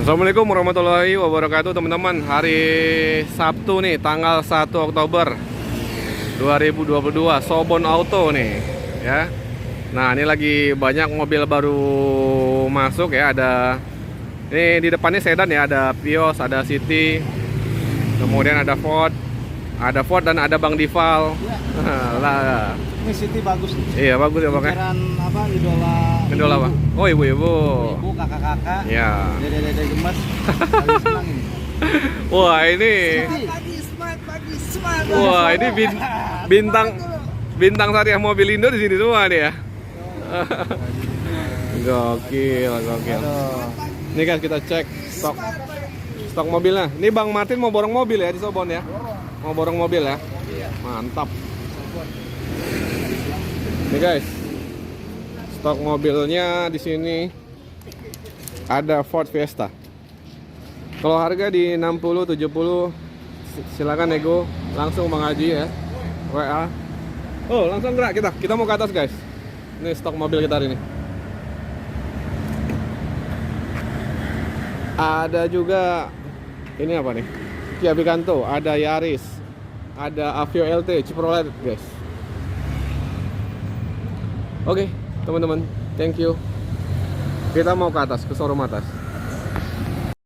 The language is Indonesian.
Assalamualaikum warahmatullahi wabarakatuh teman-teman. Hari Sabtu nih, tanggal 1 Oktober 2022, Sobon Auto nih ya. Nah, ini lagi banyak mobil baru masuk ya. Ini di depannya sedan ya, ada Vios, ada City, kemudian ada Ford dan ada Bang Dival. Lah. Ini City bagus nih. Iya, bagus ya Bang. Pikiran apa Idola apa? Oh, ibu-ibu. Ibu, kakak-kakak. Ya. Dede-dede gemes. Paling senang ini. Wah, ini Pagi smart. wah, ini bintang syariah mobil Indo di sini semua nih ya. Gokil. Aduh. Ini guys, kita cek stok mobilnya. Ini Bang Martin mau borong mobil ya di Sobon ya. Mau borong mobil ya. Mantap. Nih guys, stok mobilnya di sini ada Ford Fiesta. Kalau harga di 60 70 silakan nego langsung Bang Haji ya. WA. Oh, langsung gerak kita mau ke atas guys. Ini stok mobil kita hari ini. Ada juga ini apa nih? Kia Picanto, ada Yaris, ada Aveo LT Chevrolet guys. Oke, teman-teman, thank you. Kita mau ke atas, ke showroom atas.